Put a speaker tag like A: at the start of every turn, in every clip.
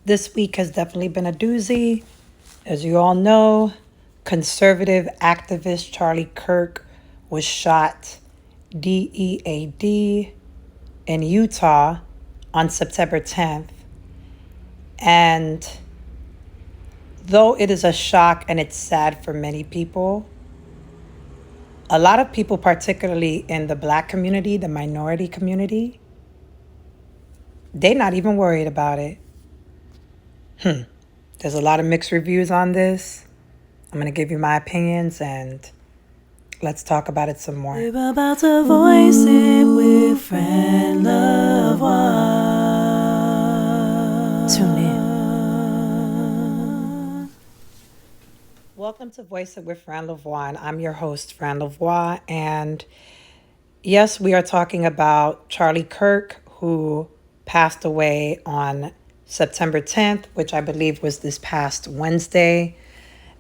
A: This week has definitely been a doozy. As you all know, conservative activist Charlie Kirk was shot DEAD in Utah on September 10th. And though it is a shock and it's sad for many people, a lot of people, particularly in the Black community, the minority community, they're not even worried about it. There's a lot of mixed reviews on this. I'm going to give you my opinions and let's talk about it some more.
B: We're about to voice it with friend love one. Tune in.
A: Welcome to Voice It with Fran Lavoie. I'm your host, Fran Lavoie. And yes, we are talking about Charlie Kirk, who passed away on September 10th, which I believe was this past Wednesday,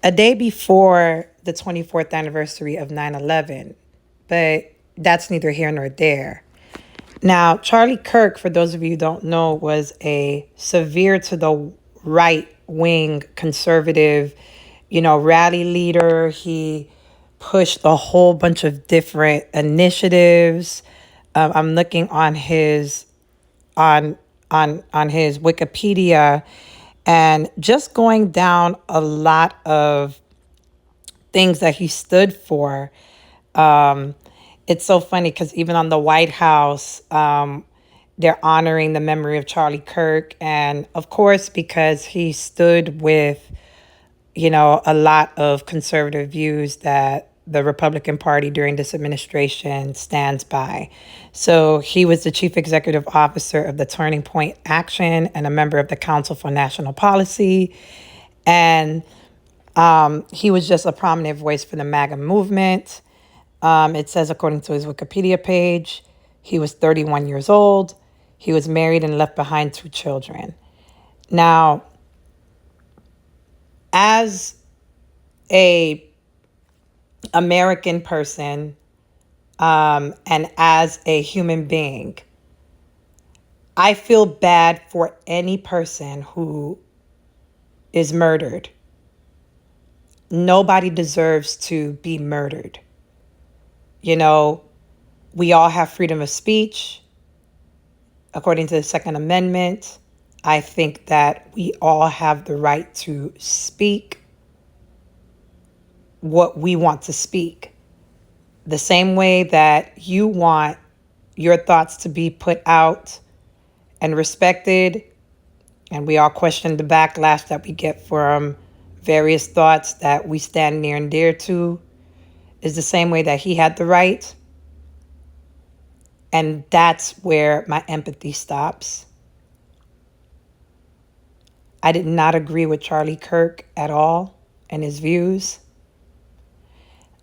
A: a day before the 24th anniversary of 9/11. But that's neither here nor there. Now, Charlie Kirk, for those of you who don't know, was a severe to the right-wing conservative, rally leader. He pushed a whole bunch of different initiatives. I'm looking on his on his Wikipedia and just going down a lot of things that he stood for. It's so funny because even on the White House, they're honoring the memory of Charlie Kirk. And of course, because he stood with, a lot of conservative views that the Republican Party during this administration stands by. So he was the chief executive officer of the Turning Point Action and a member of the Council for National Policy. And he was just a prominent voice for the MAGA movement. It says, according to his Wikipedia page, he was 31 years old. He was married and left behind 2 children. Now, as a American person and as a human being, I feel bad for any person who is murdered. Nobody deserves to be murdered. We all have freedom of speech. According to the Second Amendment, I think that we all have the right to speak what we want to speak. The same way that you want your thoughts to be put out and respected, and we all question the backlash that we get from various thoughts that we stand near and dear to, is the same way that he had the right. And that's where my empathy stops. I did not agree with Charlie Kirk at all and his views.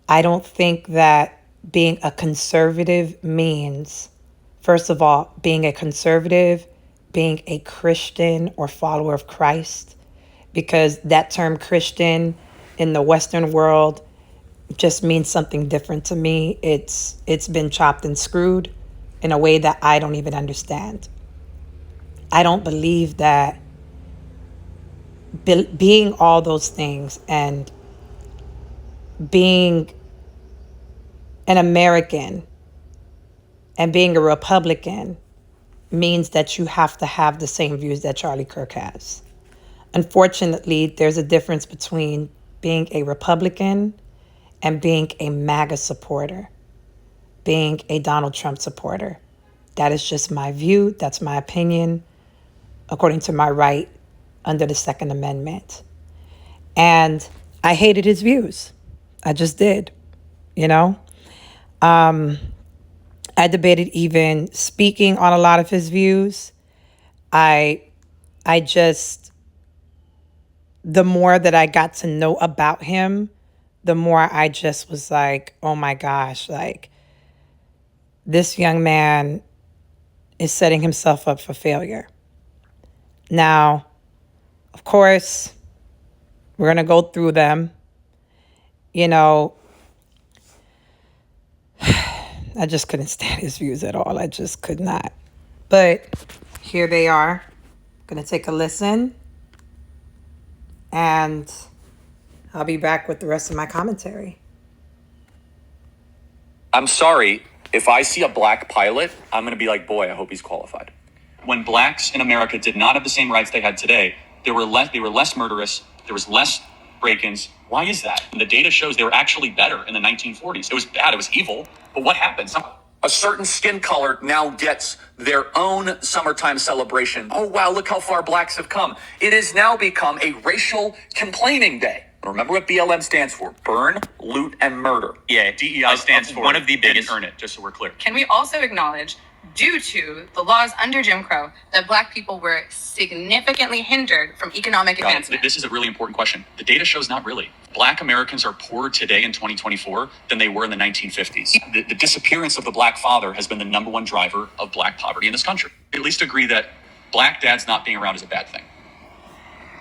A: I don't think that being a conservative means, first of all, being a conservative, being a Christian or follower of Christ, because that term Christian in the Western world just means something different to me. It's been chopped and screwed in a way that I don't even understand. I don't believe that being all those things and being an American and being a Republican means that you have to have the same views that Charlie Kirk has. Unfortunately, there's a difference between being a Republican and being a MAGA supporter, being a Donald Trump supporter. That is just my view. That's my opinion, according to my right under the Second Amendment. And I hated his views. I just did, I debated even speaking on a lot of his views. I just, the more that I got to know about him, the more I just was like, oh my gosh, like this young man is setting himself up for failure. Now, of course, we're going to go through them. I just couldn't stand his views at all. I just could not. But here they are. Going to take a listen and I'll be back with the rest of my commentary.
C: I'm sorry, if I see a black pilot, I'm going to be like, boy, I hope he's qualified. When blacks in America did not have the same rights they had today, they were less murderous, there was less break-ins. Why is that? And the data shows they were actually better in the 1940s. It was bad, it was evil, but what happened? A certain skin color now gets their own summertime celebration. Oh, wow, look how far blacks have come. It has now become a racial complaining day. Remember what BLM stands for: burn, loot, and murder. Yeah, DEI stands for one of the biggest. Earn it, just so we're clear.
D: Can we also acknowledge, due to the laws under Jim Crow, that black people were significantly hindered from economic advancement?
C: This is a really important question. The data shows not really. Black Americans are poorer today in 2024 than they were in the 1950s. The disappearance of the black father has been the number one driver of black poverty in this country. At least agree that black dads not being around is a bad thing.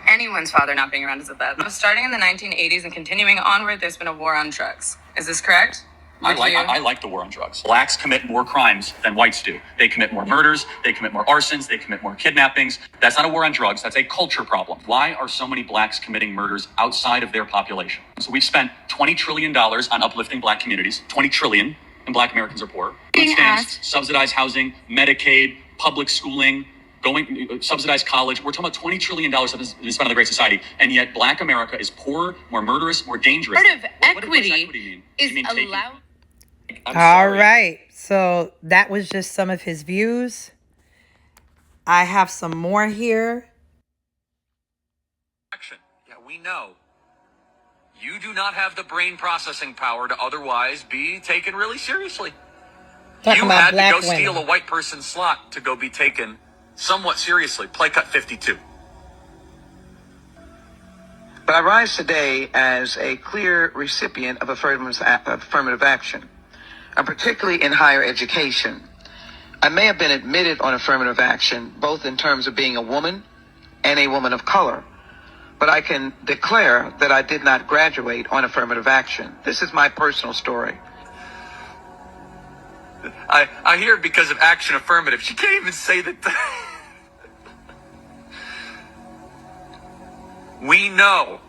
D: Anyone's father not being around is a bad thing. Starting in the 1980s and continuing onward, there's been a war on drugs. Is this correct?
C: I like the war on drugs. Blacks commit more crimes than whites do. They commit more murders, they commit more arsons, they commit more kidnappings. That's not a war on drugs, that's a culture problem. Why are so many blacks committing murders outside of their population? So we've spent $20 trillion on uplifting black communities, $20 trillion, and black Americans are poor. Food stamps, subsidized housing, Medicaid, public schooling, subsidized college. We're talking about $20 trillion that is spent on the Great Society, and yet black America is poorer, more murderous, more dangerous.
D: Part of
C: What does
D: equity is allowed.
A: All right. So that was just some of his views. I have some more here.
C: Yeah, we know. You do not have the brain processing power to otherwise be taken really seriously.
A: Talking
C: You
A: about
C: had to
A: black
C: go steal a
A: women.
C: white person's slot to go be taken somewhat seriously. Play cut 52.
E: But I rise today as a clear recipient of affirmative action, and particularly in higher education. I may have been admitted on affirmative action, both in terms of being a woman and a woman of color, but I can declare that I did not graduate on affirmative action. This is my personal story.
C: I hear it because of action affirmative. She can't even say that. We know.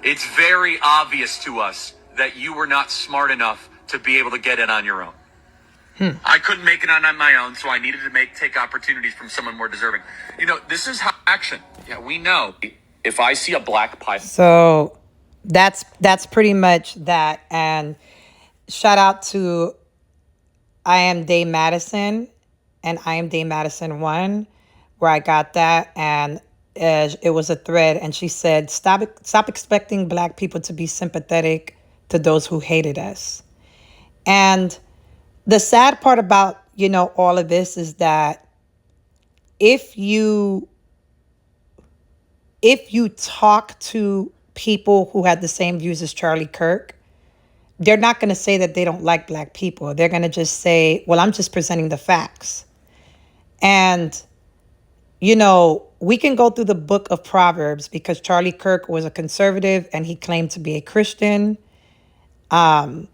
C: It's very obvious to us that you were not smart enough to be able to get in on your own. I couldn't make it on my own, so I needed to take opportunities from someone more deserving. You know, this is how action. Yeah, we know. If I see a black pilot.
A: So that's pretty much that. And shout out to I Am Dame Madison and I Am Dame Madison 1, where I got that. And it was a thread. And she said, stop expecting black people to be sympathetic to those who hated us. And the sad part about, all of this is that if you talk to people who had the same views as Charlie Kirk, they're not going to say that they don't like black people. They're going to just say, well, I'm just presenting the facts. And, we can go through the book of Proverbs because Charlie Kirk was a conservative and he claimed to be a Christian. And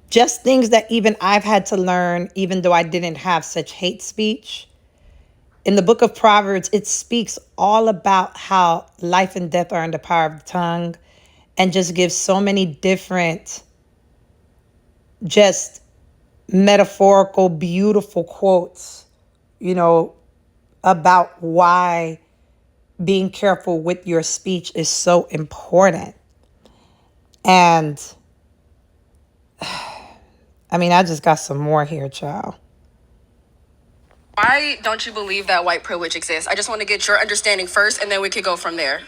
A: just things that even I've had to learn, even though I didn't have such hate speech. In the book of Proverbs, it speaks all about how life and death are in the power of the tongue, and just gives so many different, just metaphorical, beautiful quotes, about why being careful with your speech is so important. And I just got some more here, child.
F: Why don't you believe that white privilege exists? I just want to get your understanding first, and then we could go from there.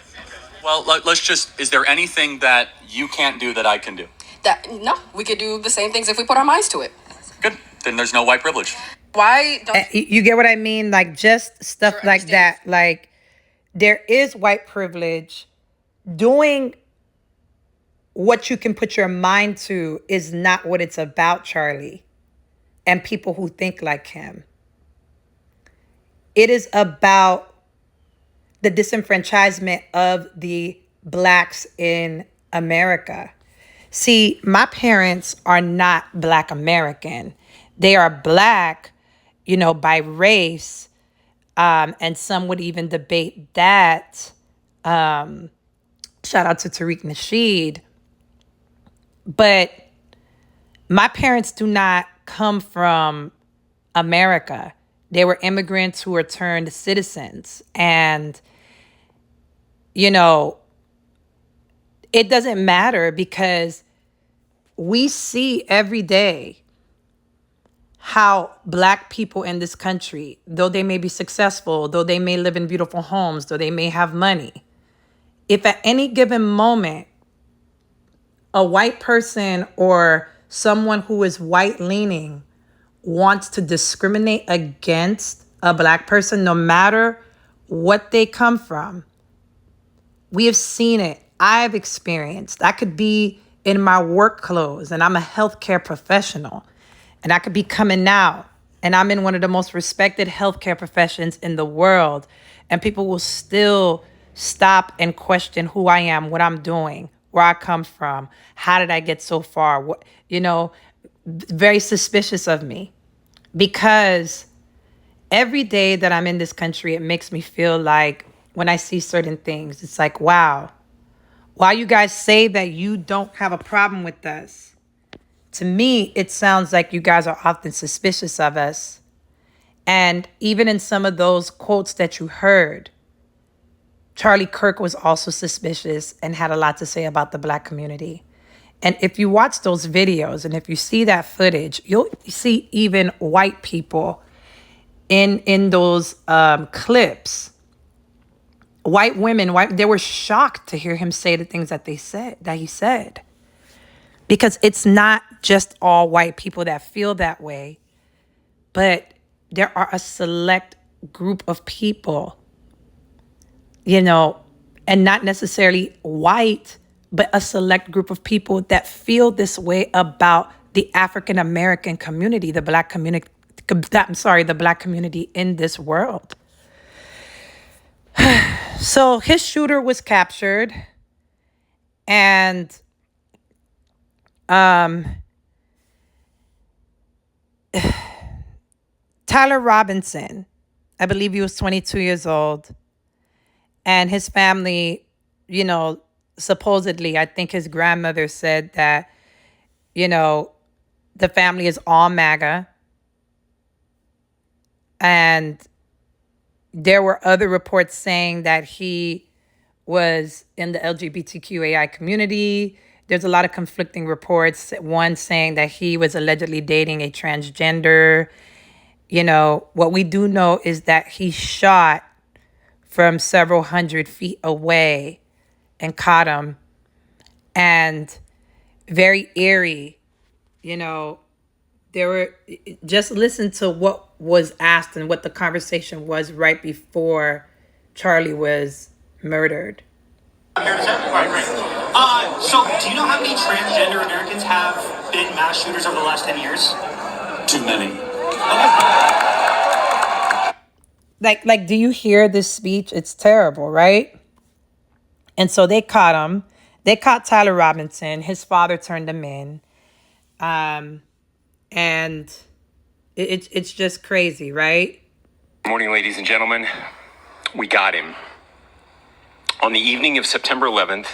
C: Well, is there anything that you can't do that I can do?
F: No, we could do the same things if we put our minds to it.
C: Good. Then there's no white privilege.
F: Why don't
A: you get what I mean? Like, just stuff like that. Like, there is white privilege. Doing what you can put your mind to is not what it's about, Charlie, and people who think like him. It is about the disenfranchisement of the blacks in America. See, my parents are not Black American. They are Black by race. And some would even debate that. Shout out to Tariq Nasheed. But my parents do not come from America. They were immigrants who were turned citizens. And, it doesn't matter because we see every day how Black people in this country, though they may be successful, though they may live in beautiful homes, though they may have money, if at any given moment a white person or someone who is white leaning wants to discriminate against a Black person, no matter what they come from, we have seen it. I've experienced. I could be in my work clothes and I'm a healthcare professional and I could be coming out and I'm in one of the most respected healthcare professions in the world, and people will still stop and question who I am, what I'm doing, where I come from, how did I get so far? Very suspicious of me, because every day that I'm in this country, it makes me feel like when I see certain things, it's like, wow, why you guys say that you don't have a problem with us? To me, it sounds like you guys are often suspicious of us. And even in some of those quotes that you heard, Charlie Kirk was also suspicious and had a lot to say about the Black community. And if you watch those videos and if you see that footage, you'll see even white people in those clips. White women, they were shocked to hear him say the things that he said. Because it's not just all white people that feel that way, but there are a select group of people, and not necessarily white, but a select group of people that feel this way about the African American community, the Black community, the Black community in this world. So his shooter was captured, and Tyler Robinson, I believe he was 22 years old, and his family, supposedly, I think his grandmother said that, the family is all MAGA. And there were other reports saying that he was in the LGBTQAI community. There's a lot of conflicting reports. One saying that he was allegedly dating a transgender. What we do know is that he shot from several hundred feet away and caught him. And very eerie, just listen to what was asked and what the conversation was right before Charlie was murdered.
G: So do you know how many transgender Americans have been mass shooters over the last 10 years?
C: Too many.
A: Like, do you hear this speech? It's terrible, right? And so they caught him. They caught Tyler Robinson. His father turned him in. And it's just crazy, right?
H: Good morning, ladies and gentlemen. We got him. On the evening of September 11th,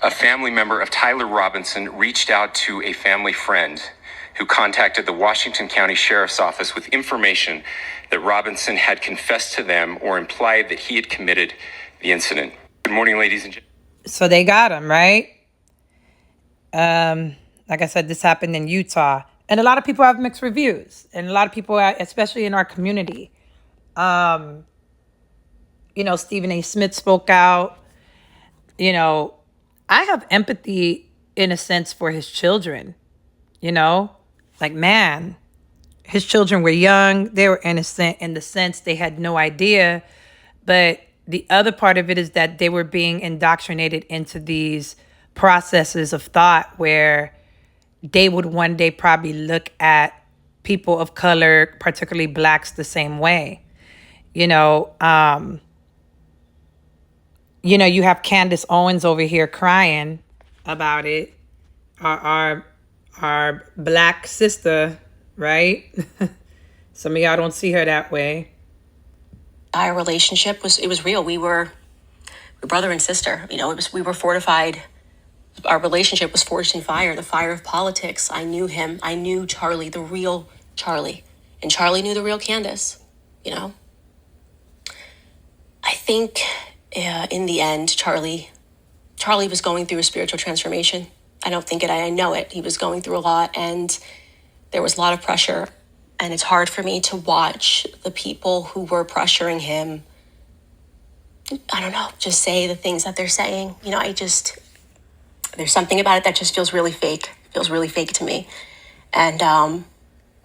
H: a family member of Tyler Robinson reached out to a family friend who contacted the Washington County Sheriff's Office with information that Robinson had confessed to them or implied that he had committed the incident. Good morning, ladies and gentlemen.
A: So they got him, right? Like I said, this happened in Utah. And a lot of people have mixed reviews. And a lot of people, especially in our community, Stephen A. Smith spoke out. I have empathy in a sense for his children, like, man, his children were young. They were innocent in the sense they had no idea. But the other part of it is that they were being indoctrinated into these processes of thought where they would one day probably look at people of color, particularly Blacks, the same way. You have Candace Owens over here crying about it. Our Black sister, right? Some of y'all don't see her that way.
F: Our relationship was real. We were brother and sister. We were fortified. Our relationship was forged in fire, the fire of politics. I knew him. I knew Charlie, the real Charlie. And Charlie knew the real Candace, you know? I think in the end, Charlie was going through a spiritual transformation. I don't think it, I know it. He was going through a lot, and there was a lot of pressure. And it's hard for me to watch the people who were pressuring him, I don't know, just say the things that they're saying. There's something about it that just feels really fake. It feels really fake to me. And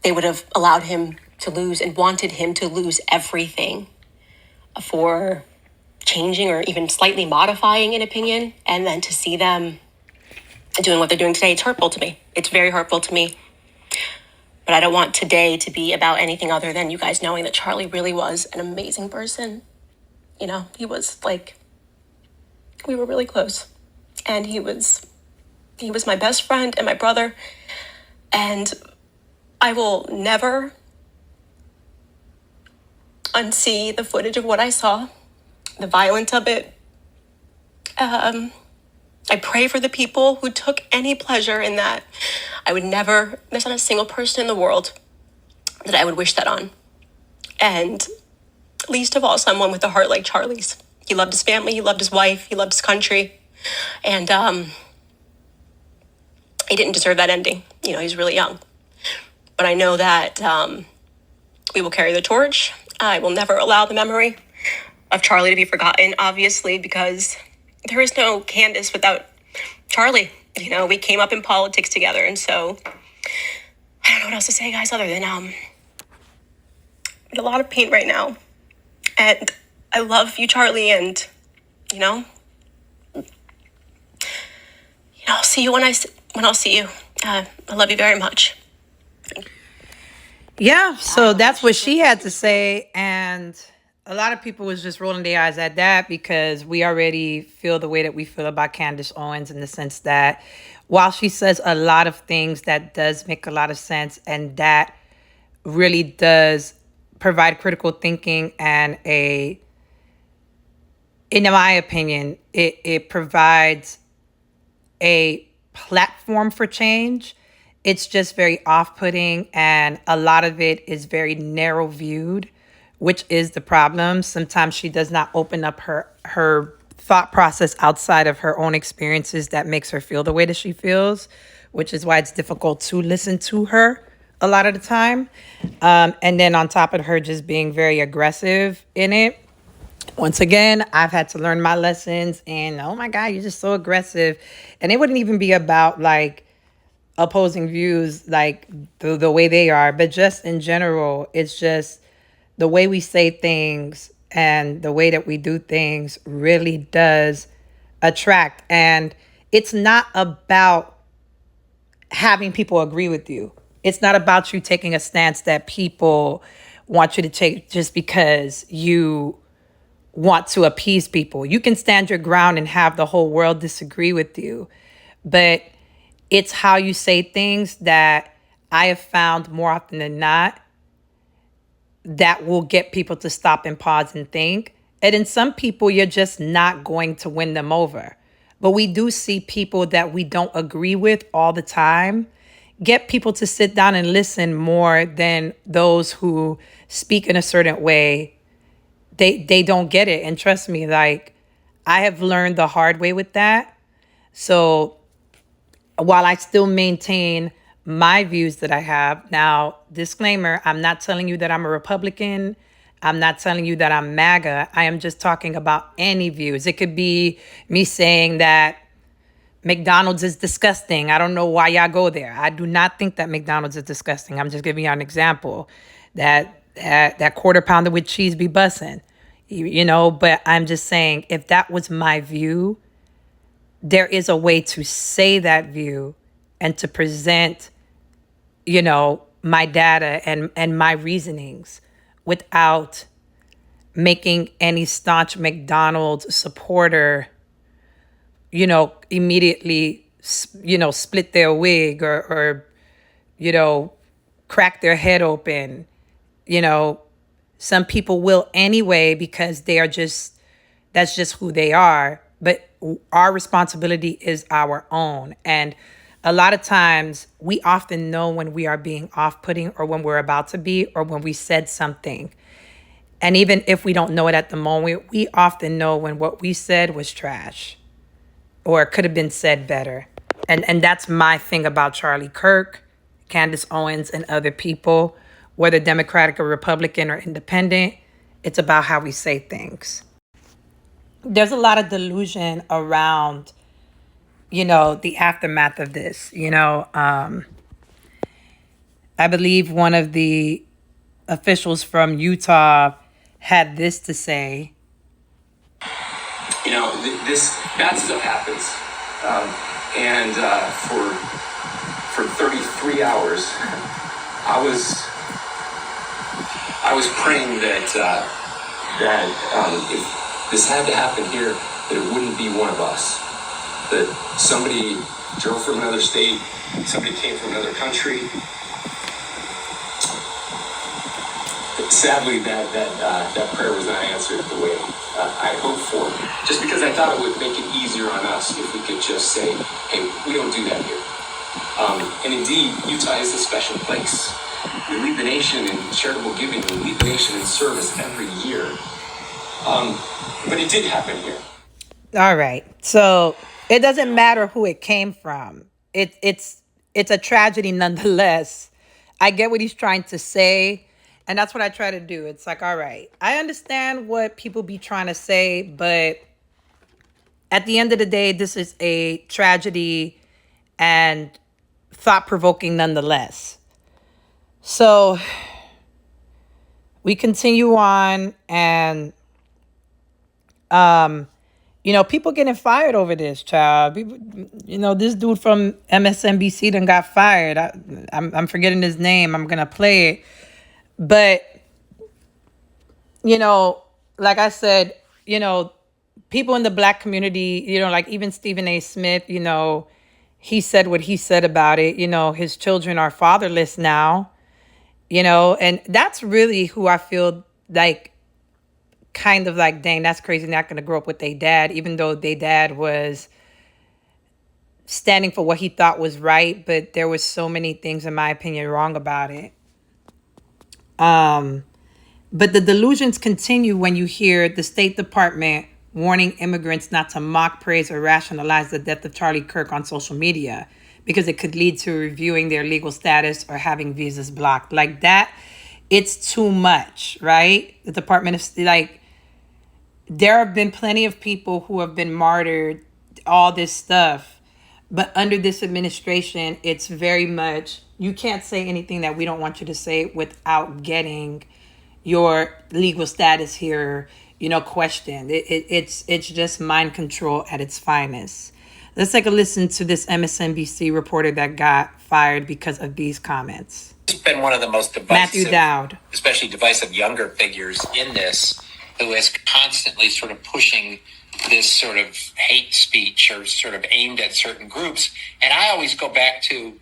F: they would have allowed him to lose and wanted him to lose everything for changing or even slightly modifying an opinion. And then to see them doing what they're doing today, it's hurtful to me. It's very hurtful to me. But I don't want today to be about anything other than you guys knowing that Charlie really was an amazing person. He was we were really close. And he was my best friend and my brother. And I will never unsee the footage of what I saw, the violence of it. I pray for the people who took any pleasure in that. I would never miss on a single person in the world that I would wish that on. And least of all, someone with a heart like Charlie's. He loved his family, he loved his wife, he loved his country. And he didn't deserve that ending. He's really young. But I know that we will carry the torch. I will never allow the memory of Charlie to be forgotten, obviously, because there is no Candace without Charlie. We came up in politics together. And so I don't know what else to say, guys, other than I'm in a lot of pain right now. And I love you, Charlie, and, I'll see you when I'll see you. I love you very much.
A: Yeah, so that's what she had to say. And a lot of people was just rolling their eyes at that because we already feel the way that we feel about Candace Owens, in the sense that while she says a lot of things that does make a lot of sense, and that really does provide critical thinking and in my opinion, it provides a platform for change. It's just very off-putting, and a lot of it is very narrow viewed, which is the problem. Sometimes she does not open up her thought process outside of her own experiences that makes her feel the way that she feels, which is why it's difficult to listen to her a lot of the time. And then on top of her just being very aggressive in it, once again, I've had to learn my lessons, and oh my God, you're just so aggressive. And it wouldn't even be about like opposing views like the way they are, but just in general, it's just the way we say things and the way that we do things really does attract. And it's not about having people agree with you. It's not about you taking a stance that people want you to take just because you want to appease people. You can stand your ground and have the whole world disagree with you. But it's how you say things that I have found more often than not that will get people to stop and pause and think. And in some people, you're just not going to win them over. But we do see people that we don't agree with all the time get people to sit down and listen more than those who speak in a certain way. They don't get it. And trust me, like, I have learned the hard way with that. So while I still maintain my views that I have, now, disclaimer, I'm not telling you that I'm a Republican. I'm not telling you that I'm MAGA. I am just talking about any views. It could be me saying that McDonald's is disgusting. I don't know why y'all go there. I do not think that McDonald's is disgusting. I'm just giving you an example. That quarter pounder with cheese be bussin'. But I'm just saying, if that was my view, there is a way to say that view and to present, my data and my reasonings without making any staunch McDonald's supporter, immediately, split their wig or crack their head open you know, some people will anyway because that's just who they are. But our responsibility is our own. And a lot of times we often know when we are being off putting or when we're about to be or when we said something. And even if we don't know it at the moment, we often know when what we said was trash or it could have been said better. And that's my thing about Charlie Kirk, Candace Owens, and other people, whether Democratic or Republican or independent. It's about how we say things. There's a lot of delusion around, the aftermath of this. I believe one of the officials from Utah had this to say.
H: This bad stuff happens, and for 33 hours, I was praying that if this had to happen here, that it wouldn't be one of us. That somebody drove from another state, somebody came from another country. Sadly, that prayer was not answered the way I hoped for. Just because I thought it would make it easier on us if we could just say, "Hey, we don't do that here." And indeed, Utah is a special place. We lead the nation in charitable giving. We lead the nation in service every year. But it did happen here.
A: All right. So it doesn't matter who it came from. It's a tragedy nonetheless. I get what he's trying to say. And that's what I try to do. It's like, all right, I understand what people be trying to say, but at the end of the day, this is a tragedy and thought-provoking nonetheless. So we continue on and, people getting fired over this, child. People, this dude from MSNBC done got fired. I'm forgetting his name. I'm going to play it. But, like I said, people in the Black community, like even Stephen A. Smith, he said what he said about it. His children are fatherless now, and that's really who I feel like kind of like, dang, that's crazy. Not going to grow up with their dad, even though their dad was standing for what he thought was right. But there was so many things, in my opinion, wrong about it. But the delusions continue when you hear the State Department warning immigrants not to mock, praise, or rationalize the death of Charlie Kirk on social media because it could lead to reviewing their legal status or having visas blocked. Like that, it's too much, right? The Department of, there have been plenty of people who have been martyred, all this stuff. But under this administration, it's very much, you can't say anything that we don't want you to say without getting your legal status here, questioned. It's just mind control at its finest. Let's take a listen to this MSNBC reporter that got fired because of these comments.
I: It's been one of the most divisive,
A: Matthew Dowd,
I: especially divisive younger figures in this, who is constantly sort of pushing this sort of hate speech or sort of aimed at certain groups. And I always go back to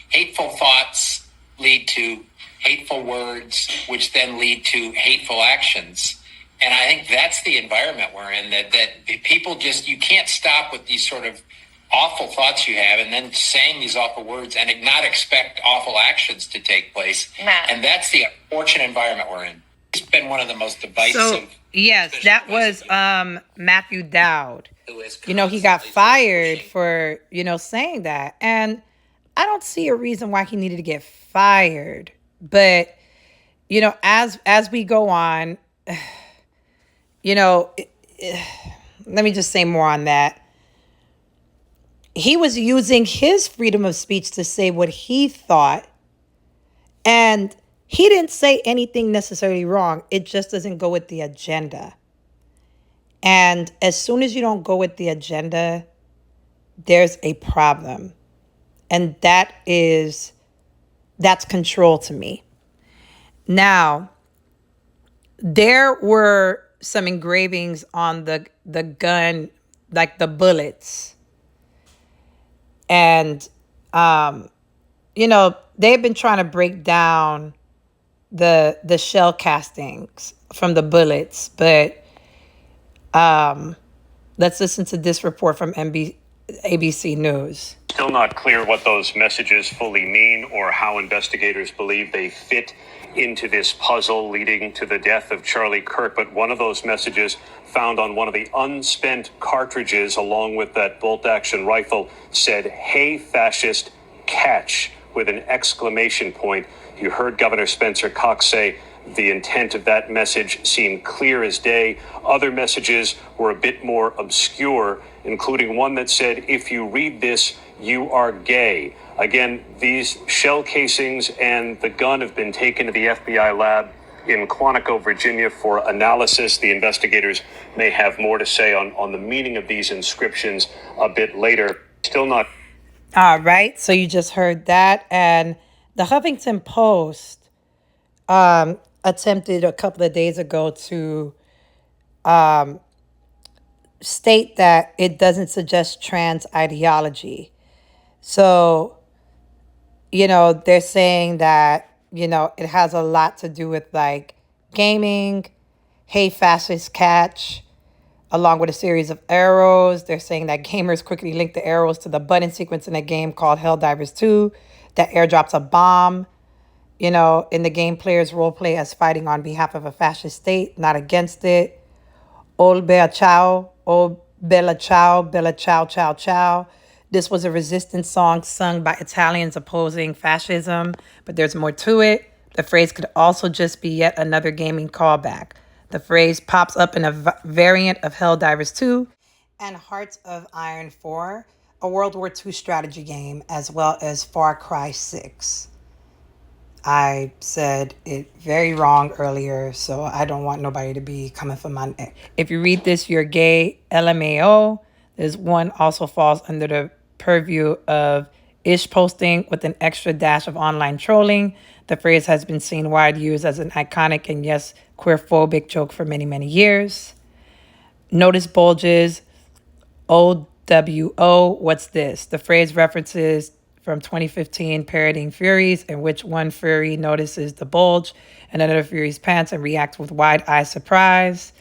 I: hateful thoughts lead to hateful words, which then lead to hateful actions. And I think that's the environment we're in, that people just, you can't stop with these sort of awful thoughts you have and then saying these awful words and not expect awful actions to take place. Matt. And that's the unfortunate environment we're in. It's been one of the most divisive.
A: So, yes, that was Matthew Dowd. He got fired for, saying that. And I don't see a reason why he needed to get fired. But, as we go on, let me just say more on that. He was using his freedom of speech to say what he thought. And he didn't say anything necessarily wrong. It just doesn't go with the agenda. And as soon as you don't go with the agenda, there's a problem. And that's control to me. Now, there were some engravings on the gun, like the bullets. And, they've been trying to break down the shell castings from the bullets. But let's listen to this report from ABC News.
J: Still not clear what those messages fully mean or how investigators believe they fit into this puzzle leading to the death of Charlie Kirk. But one of those messages found on one of the unspent cartridges along with that bolt-action rifle said, "Hey, fascist, catch," with an exclamation point. You heard Governor Spencer Cox say the intent of that message seemed clear as day. Other messages were a bit more obscure, including one that said, "If you read this, you are gay." Again, these shell casings and the gun have been taken to the FBI lab in Quantico, Virginia for analysis. The investigators may have more to say on the meaning of these inscriptions a bit later. Still not.
A: All right, so you just heard that. And the Huffington Post attempted a couple of days ago to state that it doesn't suggest trans ideology. So, they're saying that, it has a lot to do with like gaming, hey, fascist catch, along with a series of arrows. They're saying that gamers quickly link the arrows to the button sequence in a game called Helldivers 2 that airdrops a bomb. In the game, players role play as fighting on behalf of a fascist state, not against it. Old Bella Ciao, Old Bella Ciao, Bella Ciao, Ciao, Ciao. This was a resistance song sung by Italians opposing fascism, but there's more to it. The phrase could also just be yet another gaming callback. The phrase pops up in a variant of Helldivers 2 and Hearts of Iron 4, a World War II strategy game, as well as Far Cry 6. I said it very wrong earlier, so I don't want nobody to be coming for my neck. If you read this, you're gay, LMAO. This one also falls under the purview of ish posting with an extra dash of online trolling. The phrase has been seen wide used as an iconic and yes, queerphobic joke for many, many years. Notice bulges, OWO, what's this? The phrase references from 2015 parodying Furies, in which one Fury notices the bulge in another Fury's pants and reacts with wide-eyed surprise,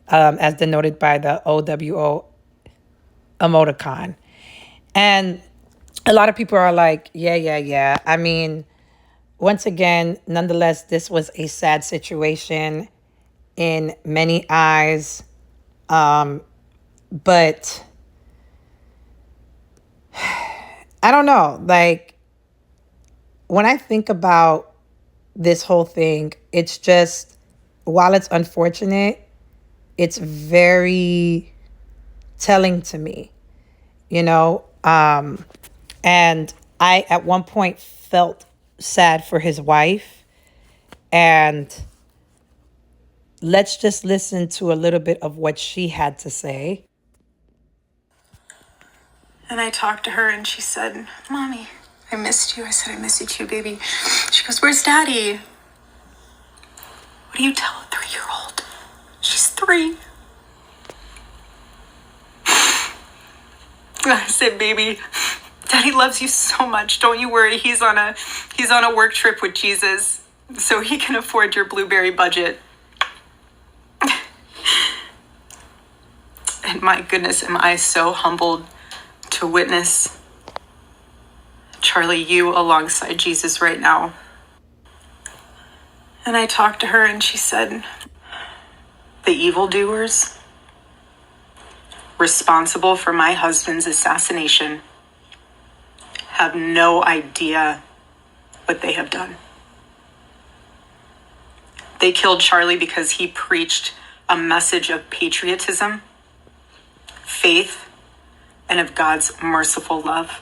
A: as denoted by the OWO emoticon. And a lot of people are like, yeah. I mean, once again, nonetheless, this was a sad situation in many eyes. But I don't know. Like, when I think about this whole thing, it's just, while it's unfortunate, it's very telling to me, and I, at one point, felt sad for his wife. And let's just listen to a little bit of what she had to say.
K: And I talked to her and she said, "Mommy, I missed you." I said, "I miss you too, baby." She goes, "Where's Daddy?" What do you tell a 3-year-old? She's 3. I said, "Baby, Daddy loves you so much. Don't you worry. He's on a work trip with Jesus, so he can afford your blueberry budget." And my goodness, am I so humbled to witness Charlie, you alongside Jesus right now. And I talked to her and she said, the evildoers responsible for my husband's assassination have no idea what they have done. They killed Charlie because he preached a message of patriotism, faith, and of God's merciful love.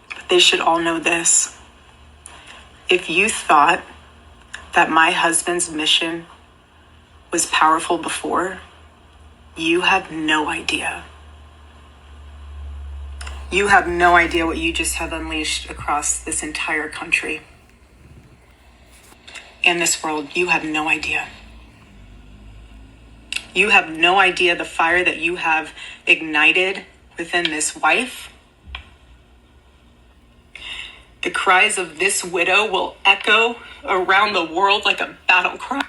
K: But they should all know this. If you thought that my husband's mission was powerful before, you have no idea. You have no idea what you just have unleashed across this entire country. In this world, you have no idea. You have no idea the fire that you have ignited within this wife The cries of this widow will echo around the world like a battle cry.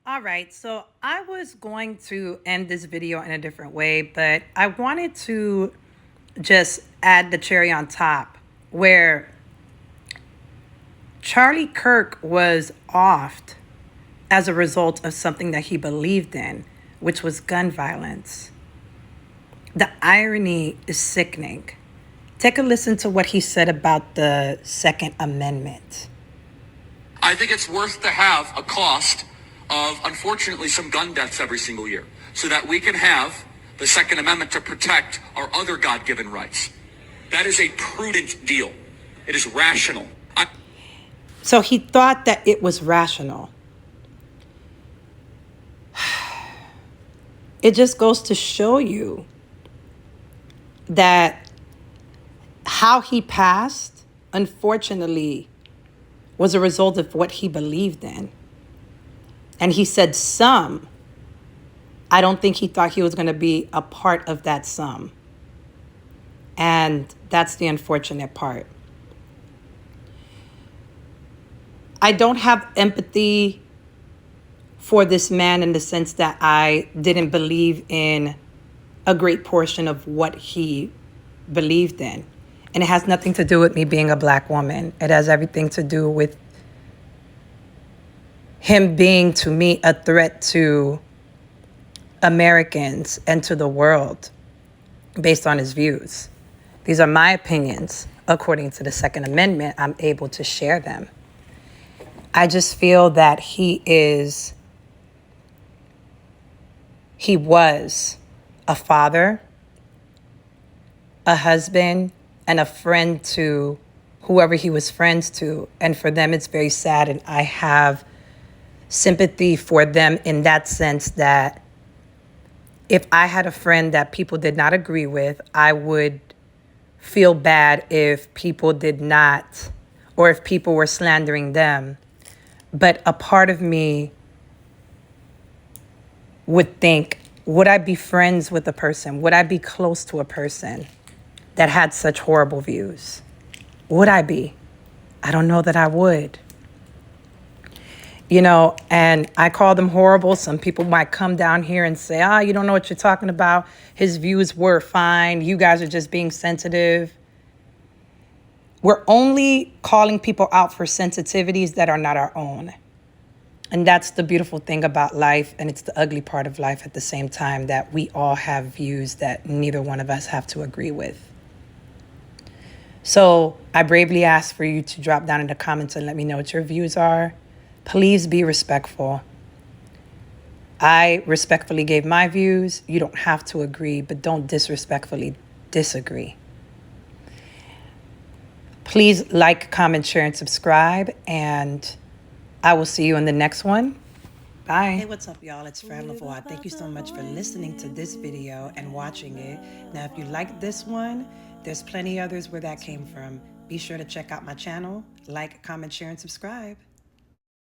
A: All right, so I was going to end this video in a different way, but I wanted to just add the cherry on top where Charlie Kirk was offed as a result of something that he believed in, which was gun violence. The irony is sickening. Take a listen to what he said about the Second Amendment.
C: I think it's worth to have a cost of, unfortunately, some gun deaths every single year so that we can have the Second Amendment to protect our other God-given rights. That is a prudent deal. It is rational.
A: So he thought that it was rational. It just goes to show you that how he passed, unfortunately, was a result of what he believed in. And he said some. I don't think he thought he was going to be a part of that some. And that's the unfortunate part. I don't have empathy for this man in the sense that I didn't believe in a great portion of what he believed in. And it has nothing to do with me being a black woman. It has everything to do with him being, to me, a threat to Americans and to the world based on his views. These are my opinions. According to the Second Amendment, I'm able to share them. I just feel that he was a father, a husband, and a friend to whoever he was friends to. And for them, it's very sad. And I have sympathy for them in that sense that if I had a friend that people did not agree with, I would feel bad if people did not, or if people were slandering them. But a part of me would think, would I be friends with a person? Would I be close to a person that had such horrible views? Would I be? I don't know that I would. You know, and I call them horrible. Some people might come down here and say, you don't know what you're talking about. His views were fine. You guys are just being sensitive. We're only calling people out for sensitivities that are not our own. And that's the beautiful thing about life, and it's the ugly part of life at the same time, that we all have views that neither one of us have to agree with. So I bravely ask for you to drop down in the comments and let me know what your views are. Please be respectful. I respectfully gave my views. You don't have to agree, but don't disrespectfully disagree. Please like, comment, share, and subscribe, and I will see you in the next one. Bye. Hey, what's up, y'all? It's Fran Lavoie. Thank you so much for listening to this video and watching it. Now, if you like this one, there's plenty others where that came from. Be sure to check out my channel, like, comment, share, and subscribe.